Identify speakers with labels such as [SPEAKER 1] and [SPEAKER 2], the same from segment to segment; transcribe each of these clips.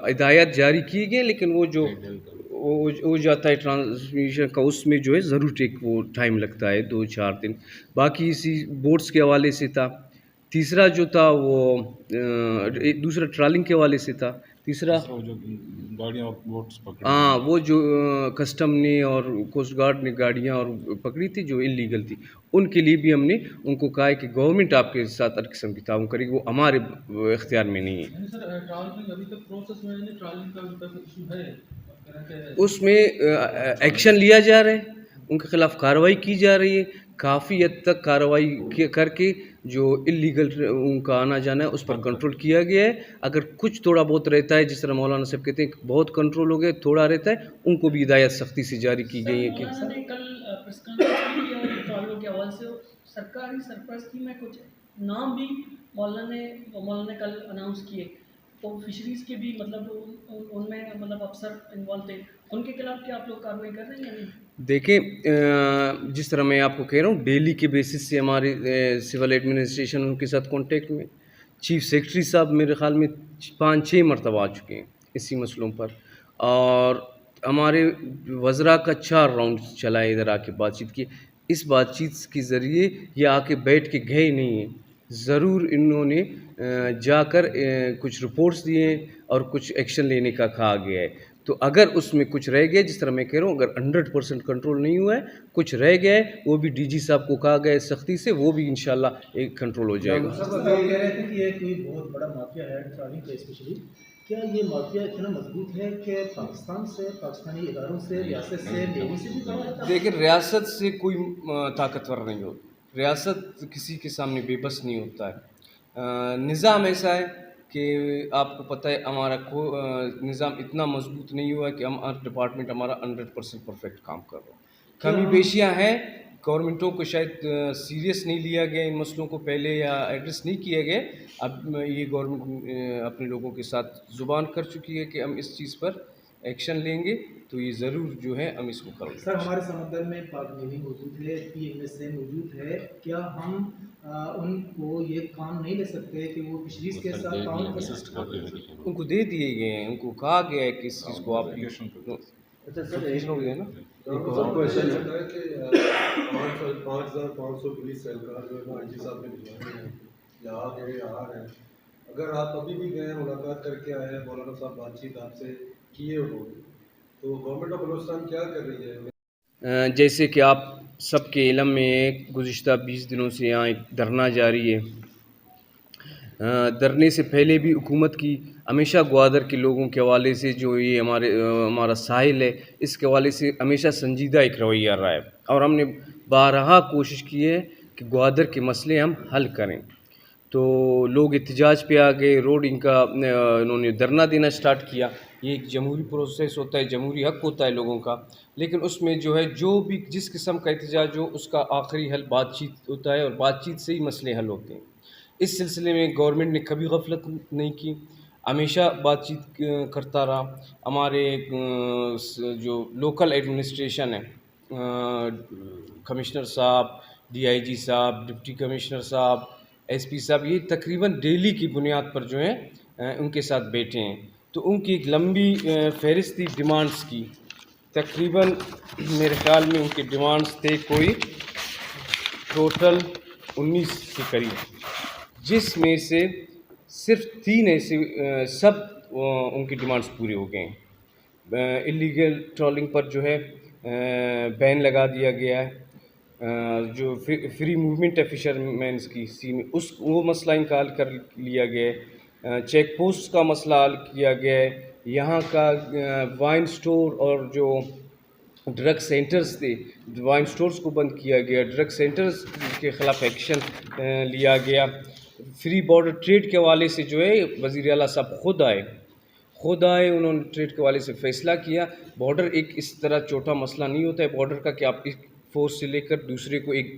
[SPEAKER 1] ہدایات جاری کی گئی، لیکن وہ جو وہ جاتا ہے ٹرانسمیشن کا، اس میں جو ہے ضرور ایک وہ ٹائم لگتا ہے 2-4 دن. باقی اسی بوٹس کے حوالے سے تھا. تیسرا جو تھا وہ ایک دوسرا ٹرالنگ کے حوالے سے تھا. تیسرا
[SPEAKER 2] جو گاڑیاں اور بوٹس پکڑی
[SPEAKER 1] ہاں وہ جو کسٹم نے اور کوسٹ گارڈ نے گاڑیاں اور پکڑی تھی جو انلیگل تھی، ان کے لیے بھی ہم نے ان کو کہا ہے کہ گورنمنٹ آپ کے ساتھ ہر قسم کی تعاون کرے گی، وہ ہمارے اختیار میں نہیں ہے.
[SPEAKER 3] سر ٹرالنگ ابھی تک پروسیس میں ہے، ٹرالنگ کا ایشو ہے
[SPEAKER 1] اس میں ایکشن لیا جا رہا ہے، ان کے خلاف کارروائی کی جا رہی ہے. کافی حد تک کارروائی کر کے جو انلیگل ان کا آنا جانا ہے اس پر کنٹرول کیا گیا ہے. اگر کچھ تھوڑا بہت رہتا ہے، جس طرح مولانا صاحب کہتے ہیں بہت کنٹرول ہو گیا، تھوڑا رہتا ہے، ان کو بھی ہدایت سختی سے جاری کی گئی ہے کہ
[SPEAKER 3] مولانا نے کل پریس کانفرنس کی اور ٹرالوں کے حوالے سے سرکاری سرپرستی میں کچھ نام بھی مولانا نے کل اناؤنس کیے، تو فشریز کے بھی مطلب ان میں مطلب افسر انوالو تھے، ان کے خلاف کیا آپ لوگ کارروائی کر رہے ہیں یا نہیں؟
[SPEAKER 1] دیکھیں جس طرح میں آپ کو کہہ رہا ہوں، ڈیلی کے بیسس سے ہمارے سول ایڈمنسٹریشن ان کے ساتھ کانٹیکٹ میں. چیف سیکرٹری صاحب میرے خیال میں 5-6 مرتبہ آ چکے ہیں اسی مسئلوں پر، اور ہمارے وزراء کا 4 راؤنڈ چلا ہے ادھر آ کے بات چیت کی. اس بات چیت کے ذریعے یہ آ کے بیٹھ کے گئے نہیں ہیں، ضرور انہوں نے جا کر کچھ رپورٹس دیے ہیں اور کچھ ایکشن لینے کا کہا گیا ہے. تو اگر اس میں کچھ رہ گئے، جس طرح میں کہہ رہا ہوں، اگر 100% کنٹرول نہیں ہوا ہے، کچھ رہ گئے، وہ بھی ڈی جی صاحب کو کہا گیا ہے سختی سے، وہ بھی انشاءاللہ ایک کنٹرول ہو جائے گا.
[SPEAKER 4] صاحب یہ کہہ رہے تھے کہ یہ کوئی بہت بڑا مافیا ہے ٹرالنگ کا اسپیشلی، کیا یہ مافیا اتنا مضبوط ہے کہ پاکستان سے، پاکستانی اداروں سے، ریاست سے، نیوی سے بھی بڑا ہے؟
[SPEAKER 1] دیکھیں ریاست سے کوئی طاقتور نہیں ہوتا، ریاست کسی کے سامنے بے بس نہیں ہوتا ہے. نظام ایسا ہے کہ آپ کو پتہ ہے ہمارا نظام اتنا مضبوط نہیں ہوا ہے کہ ہر ڈپارٹمنٹ ہمارا 100% پرفیکٹ کام کر رہا ہو. کمی بیشیاں ہیں، گورنمنٹوں کو شاید سیریس نہیں لیا گیا ان مسئلوں کو پہلے، یا ایڈریس نہیں کیا گیا. اب یہ گورنمنٹ اپنے لوگوں کے ساتھ زبان کر چکی ہے کہ ہم اس چیز پر ایکشن لیں گے، تو یہ ضرور جو ہے ہم اس کو کریں گے.
[SPEAKER 4] سر ہمارے سمندر میں پاک نیوی موجود ہے، PNSA موجود ہے، کیا ہم ان کو یہ کام نہیں لے سکتے کہ وہ فشریز کے ساتھ تعاون کر سکتے ہیں؟
[SPEAKER 1] ان کو دے دیے گئے ہیں، ان کو کہا گیا ہے کہ اس چیز کو آپ
[SPEAKER 4] اچھا سر
[SPEAKER 1] ہو گیا نا.
[SPEAKER 5] کوشچن ہوتا ہے کہ 5,500 پولیس اہلکار جو ہے نا IG صاحب نے بھجوائے ہیں، یہاں گئے یہاں ہیں. اگر آپ ابھی بھی گئے ملاقات کر کے آئے ہیں، مولانا صاحب بات چیت آپ سے کیے ہو، تو گورنمنٹ آف بلوچستان کیا کر رہی ہے؟
[SPEAKER 1] جیسے کہ آپ سب کے علم میں گزشتہ 20 دنوں سے یہاں ایک دھرنا جاری ہے. دھرنے سے پہلے بھی حکومت کی ہمیشہ گوادر کے لوگوں کے حوالے سے جو یہ ہمارا ساحل ہے، اس کے حوالے سے ہمیشہ سنجیدہ ایک رویہ رہا ہے، اور ہم نے بارہا کوشش کی ہے کہ گوادر کے مسئلے ہم حل کریں. تو لوگ احتجاج پہ آ گئے، روڈ انہوں نے دھرنا دینا سٹارٹ کیا. یہ ایک جمہوری پروسیس ہوتا ہے، جمہوری حق ہوتا ہے لوگوں کا، لیکن اس میں جو ہے جو بھی جس قسم کا احتجاج ہو اس کا آخری حل بات چیت ہوتا ہے، اور بات چیت سے ہی مسئلے حل ہوتے ہیں. اس سلسلے میں گورنمنٹ نے کبھی غفلت نہیں کی، ہمیشہ بات چیت کرتا رہا. ہمارے جو لوکل ایڈمنسٹریشن ہے، کمشنر صاحب، DIG صاحب، ڈپٹی کمشنر صاحب، SP صاحب، یہ تقریباً ڈیلی کی بنیاد پر جو ہیں ان کے ساتھ بیٹھے ہیں. تو ان کی ایک لمبی فہرست تھی ڈیمانڈس کی، تقریباً میرے خیال میں ان کے ڈیمانڈس تھے کوئی ٹوٹل 19 کے قریب، جس میں سے صرف 3 ایسے سب ان کی ڈیمانڈس پورے ہو گئے ہیں. اللیگل ٹرالنگ پر جو ہے بین لگا دیا گیا ہے، جو فری موومنٹ ہے فشر مینس کی سی میں وہ مسئلہ ان کا حل کر لیا گیا ہے. چیک پوسٹ کا مسئلہ حل کیا گیا ہے. یہاں کا وائن سٹور اور جو ڈرگ سینٹرز تھے، وائن سٹورز کو بند کیا گیا، ڈرگ سینٹرز کے خلاف ایکشن لیا گیا. فری بارڈر ٹریڈ کے حوالے سے جو ہے وزیر اعلیٰ صاحب خود آئے، انہوں نے ٹریڈ کے حوالے سے فیصلہ کیا. بارڈر ایک اس طرح چھوٹا مسئلہ نہیں ہوتا ہے بارڈر کا کہ آپ ایک فورس سے لے کر دوسرے کو ایک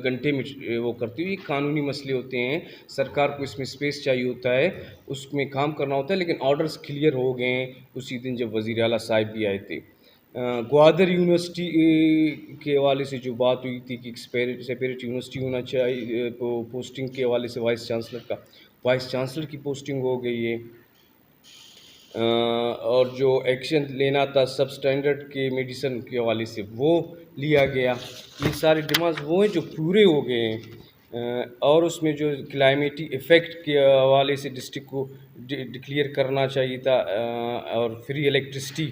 [SPEAKER 1] گھنٹے میں وہ کرتے ہوئے. یہ قانونی مسئلے ہوتے ہیں، سرکار کو اس میں اسپیس چاہیے ہوتا ہے، اس میں کام کرنا ہوتا ہے. لیکن آرڈرز کلیئر ہو گئے ہیں اسی دن جب وزیر اعلیٰ صاحب بھی آئے تھے. گوادر یونیورسٹی کے حوالے سے جو بات ہوئی تھی کہ سیپریٹ یونیورسٹی ہونا چاہیے، پوسٹنگ کے حوالے سے وائس چانسلر کی پوسٹنگ ہو گئی ہے. اور جو ایکشن لینا تھا سب اسٹینڈرڈ کے میڈیسن کے حوالے سے وہ لیا گیا. یہ سارے ڈیمانڈز وہ ہیں جو پورے ہو گئے ہیں. اور اس میں جو کلائمیٹی ایفیکٹ کے حوالے سے ڈسٹرکٹ کو ڈکلیئر کرنا چاہیے تھا, اور فری الیکٹرسٹی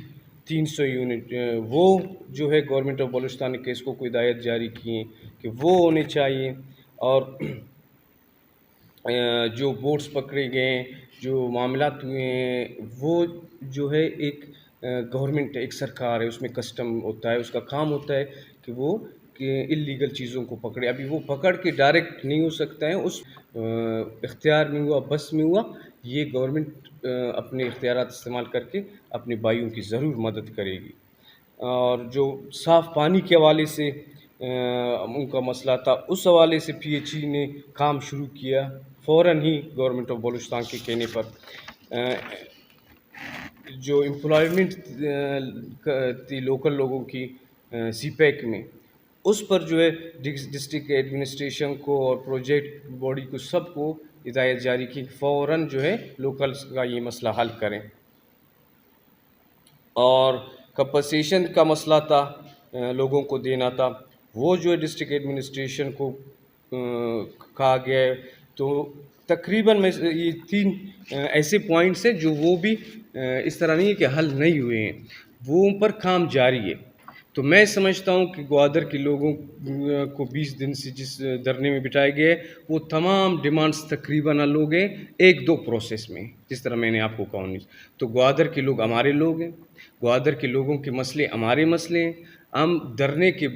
[SPEAKER 1] 300 یونٹ, وہ جو ہے گورنمنٹ آف بلوچستان نے کیس کو ہدایت جاری کی ہیں کہ وہ ہونے چاہیے. اور جو بوٹس پکڑے گئے ہیں, جو معاملات ہوئے ہیں, وہ جو ہے ایک گورنمنٹ, ایک سرکار ہے, اس میں کسٹم ہوتا ہے, اس کا کام ہوتا ہے کہ وہ اللیگل چیزوں کو پکڑے. ابھی وہ پکڑ کے ڈائریکٹ نہیں ہو سکتا ہے, اس اختیار میں ہوا, بس میں ہوا. یہ گورنمنٹ اپنے اختیارات استعمال کر کے اپنے بھائیوں کی ضرور مدد کرے گی. اور جو صاف پانی کے حوالے سے ان کا مسئلہ تھا, اس حوالے سے پی ایچ ای نے کام شروع کیا فوراً ہی گورنمنٹ آف بلوچستان کے کہنے پر. جو امپلائمنٹ تھی لوکل لوگوں کی سی پیک میں, اس پر جو ہے ڈسٹرکٹ ایڈمنسٹریشن کو اور پروجیکٹ باڈی کو سب کو ہدایت جاری کی فوراً جو ہے لوکلس کا یہ مسئلہ حل کریں. اور کمپنسیشن کا مسئلہ تھا, لوگوں کو دینا تھا, وہ جو ہے ڈسٹرکٹ ایڈمنسٹریشن کو کہا گیا ہے. تو تقریباً میں یہ 3 ایسے پوائنٹس ہیں جو وہ بھی اس طرح نہیں ہے کہ حل نہیں ہوئے ہیں, وہ ان پر کام جاری ہے. تو میں سمجھتا ہوں کہ گوادر کے لوگوں کو 20 دن سے جس دھرنے میں بٹھائے گئے, وہ تمام ڈیمانڈز تقریباً حل ہو گئے 1-2 پروسیس میں, جس طرح میں نے آپ کو کہا. تو گوادر کے لوگ ہمارے لوگ ہیں, گوادر کے لوگوں کے مسئلے ہمارے مسئلے ہیں. ہم دھرنے کے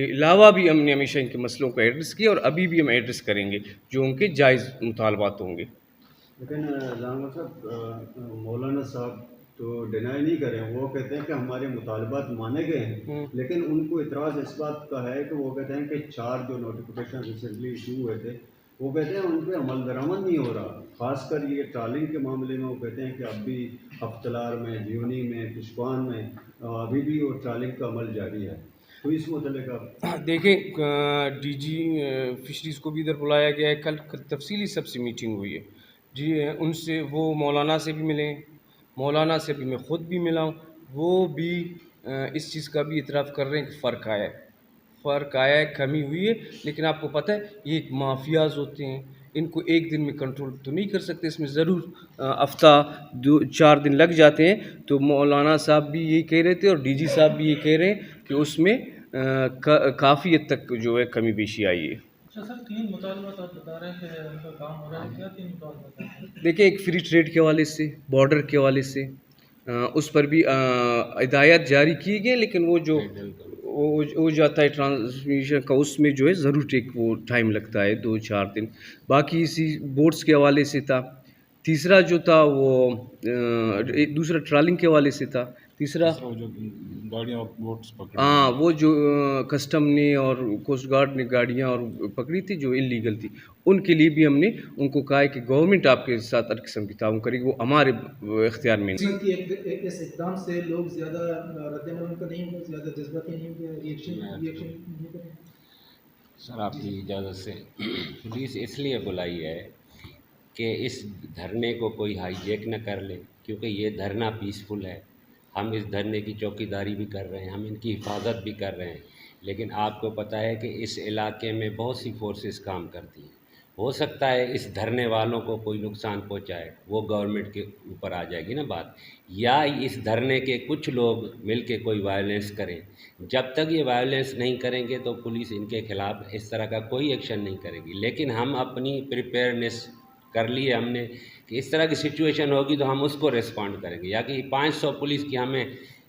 [SPEAKER 1] علاوہ بھی ہم نے ہمیشہ ان کے مسئلوں کو ایڈریس کیا, اور ابھی بھی ہم ایڈریس کریں گے جو ان کے جائز مطالبات ہوں گے.
[SPEAKER 6] لیکن زانگو صاحب, مولانا صاحب تو ڈینائی نہیں کریں, وہ کہتے ہیں کہ ہمارے مطالبات مانے گئے ہیں, لیکن ان کو اعتراض اس بات کا ہے کہ وہ کہتے ہیں کہ 4 جو نوٹیفیکیشن ریسنٹلی ایشو ہوئے تھے, وہ کہتے ہیں ان پہ عمل درآمد نہیں ہو رہا. خاص کر یہ ٹرالنگ کے معاملے میں وہ کہتے ہیں کہ اب بھی ہفتلار میں, جیونی میں, پشکوان میں ابھی بھی وہ ٹرالنگ کا عمل جاری ہے. تو اس متعلق آپ
[SPEAKER 1] دیکھیں, ڈی جی فشریز کو بھی ادھر بلایا گیا ہے, کل تفصیلی سب سے میٹنگ ہوئی ہے. جی ان سے, وہ مولانا سے بھی ملے, مولانا سے بھی میں خود بھی ملا ہوں, وہ بھی اس چیز کا بھی اعتراف کر رہے ہیں کہ فرق آیا ہے, کمی ہوئی ہے. لیکن آپ کو پتہ ہے یہ ایک مافیاز ہوتے ہیں, ان کو ایک دن میں کنٹرول تو نہیں کر سکتے, اس میں ضرور ہفتہ 4 دن لگ جاتے ہیں. تو مولانا صاحب بھی یہی کہہ رہے تھے, اور ڈی جی صاحب بھی یہ کہہ رہے ہیں کہ اس میں کافی حد تک جو ہے کمی بیشی آئی ہے.
[SPEAKER 7] اچھا سر, 3 مطالبات آپ بتا رہے ہیں کہ ان کا کام ہو رہا ہے, کیا 3 مطالبات ہیں؟
[SPEAKER 1] دیکھیں, ایک فری ٹریڈ کے حوالے سے, بارڈر کے حوالے سے, اس پر بھی ہدایات جاری کی گئی, لیکن وہ جو ہو جاتا ہے ٹرانسمیشن کا, اس میں جو ہے ضرور وہ ٹائم لگتا ہے 2-4 دن. باقی اسی بوٹس کے حوالے سے تھا. تیسرا جو تھا وہ دوسرا ٹرالنگ کے حوالے سے تھا. تیسرا
[SPEAKER 2] جو گاڑیاں اور بوٹس پکڑی,
[SPEAKER 1] وہ جو کسٹم نے اور کوسٹ گارڈ نے گاڑیاں اور پکڑی تھی جو انلیگل تھی, ان کے لیے بھی ہم نے ان کو کہا ہے کہ گورنمنٹ آپ کے ساتھ ہر قسم کی تعاون کرے گی, وہ ہمارے اختیار میں نہیں.
[SPEAKER 4] اس اقدام سے لوگ زیادہ رد عمل ان کا نہیں ہوگا, زیادہ جذباتی نہیں ہوگا, ریئیکشن نہیں کریں.
[SPEAKER 8] سر آپ کی اجازت سے, پولیس اس لیے بلائی ہے کہ اس دھرنے کو کوئی ہائی جیک نہ کر لے, کیونکہ یہ دھرنا پیسفل ہے. ہم اس دھرنے کی چوکی داری بھی کر رہے ہیں, ہم ان کی حفاظت بھی کر رہے ہیں. لیکن آپ کو پتہ ہے کہ اس علاقے میں بہت سی فورسز کام کرتی ہیں. ہو سکتا ہے اس دھرنے والوں کو کوئی نقصان پہنچائے, وہ گورنمنٹ کے اوپر آ جائے گی نا بات, یا اس دھرنے کے کچھ لوگ مل کے کوئی وائلنس کریں. جب تک یہ وائلنس نہیں کریں گے تو پولیس ان کے خلاف اس طرح کا کوئی ایکشن نہیں کرے گی. لیکن ہم اپنی پریپیئرنیس کر لی ہے ہم نے کہ اس طرح کی سچویشن ہوگی تو ہم اس کو ریسپونڈ کریں گے. یا کہ 500 پولیس کی ہمیں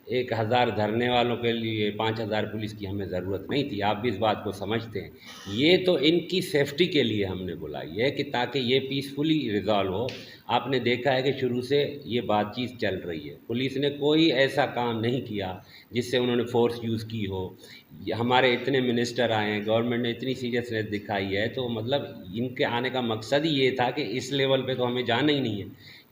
[SPEAKER 8] 1000 دھرنے والوں کے لیے 5000 پولیس کی ہمیں ضرورت نہیں تھی, آپ بھی اس بات کو سمجھتے ہیں. یہ تو ان کی سیفٹی کے لیے ہم نے بلائی ہے کہ تاکہ یہ پیسفلی ریزالو ہو. آپ نے دیکھا ہے کہ شروع سے یہ بات چیت چل رہی ہے, پولیس نے کوئی ایسا کام نہیں کیا جس سے انہوں نے فورس یوز کی ہو. ہمارے اتنے منسٹر آئے ہیں, گورنمنٹ نے اتنی سیریسنیس دکھائی ہے, تو مطلب ان کے آنے کا مقصد ہی یہ تھا کہ اس لیول پہ تو ہمیں جانا ہی نہیں ہے.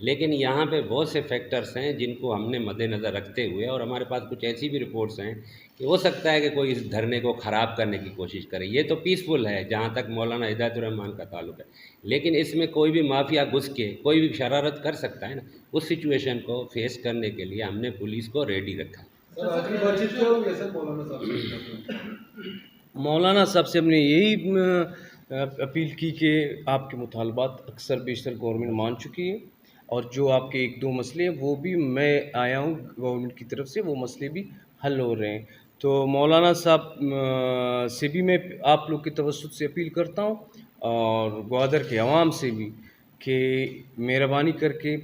[SPEAKER 8] لیکن یہاں پہ بہت سے فیکٹرز ہیں جن کو ہم نے مد نظر رکھتے ہوئے، اور ہمارے پاس کچھ ایسی بھی رپورٹس ہیں کہ ہو سکتا ہے کہ کوئی اس دھرنے کو خراب کرنے کی کوشش کرے. یہ تو پیسفل ہے جہاں تک مولانا ہدایت الرحمان کا تعلق ہے، لیکن اس میں کوئی بھی مافیا گھس کے کوئی بھی شرارت کر سکتا ہے نا. اس سچویشن کو فیس کرنے کے لیے ہم نے پولیس کو ریڈی رکھا.
[SPEAKER 5] سر آخری بات چیت کیا ہوئی ہے سر مولانا صاحب سے؟
[SPEAKER 1] مولانا صاحب سے ہم نے یہی اپیل کی کہ آپ کے مطالبات اکثر بیشتر گورنمنٹ مان چکی ہے، اور جو آپ کے ایک دو مسئلے ہیں وہ بھی میں آیا ہوں گورنمنٹ کی طرف سے، وہ مسئلے بھی حل ہو رہے ہیں. تو مولانا صاحب سے بھی میں آپ لوگ کے توسط سے اپیل کرتا ہوں، اور گوادر کے عوام سے بھی، کہ مہربانی کر کے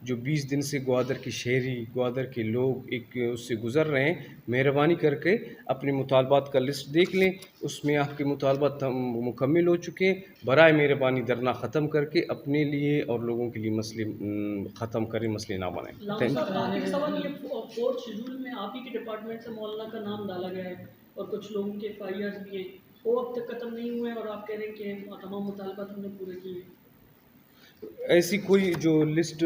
[SPEAKER 1] جو 20 دن سے گوادر کے شہری، گوادر کے لوگ ایک اس سے گزر رہے ہیں، مہربانی کر کے اپنے مطالبات کا لسٹ دیکھ لیں. اس میں آپ کے مطالبات مکمل ہو چکے ہیں. برائے مہربانی دھرنا ختم کر کے اپنے لیے اور لوگوں کے لیے مسئلے ختم کریں، مسئلے نہ بنائیں.
[SPEAKER 3] لاؤں صاحب آخری سوال، یہ 4 شیڈول میں آپ ہی کے ڈپارٹمنٹ سے مولانا کا نام ڈالا گیا ہے، اور کچھ لوگوں کے FIRs بھی ہیں، وہ اب تک ختم نہیں ہوئے، اور آپ کہہ رہے ہیں کہ تمام مطالبات ہم نے پورے کیے ہیں.
[SPEAKER 1] ایسی کوئی جو لسٹ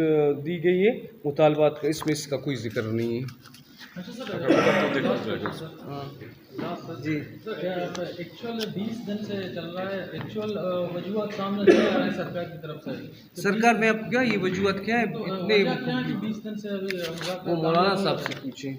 [SPEAKER 1] دی گئی ہے مطالبات کا، اس میں اس کا کوئی ذکر نہیں ہے.
[SPEAKER 7] اچھا سر،
[SPEAKER 1] جی
[SPEAKER 7] ایکچوئل 20 دن سے چل رہا ہے، ایکچوئل وجوہات سامنے نہیں آ رہے ہیں سرکار کی طرف سے.
[SPEAKER 1] سرکار میں آپ کیا یہ وجوہات کیا ہے اتنے،
[SPEAKER 7] وجہ کیا ہے کہ 20 دن سے ابھی
[SPEAKER 1] وہ مولانا صاحب سے پوچھیں.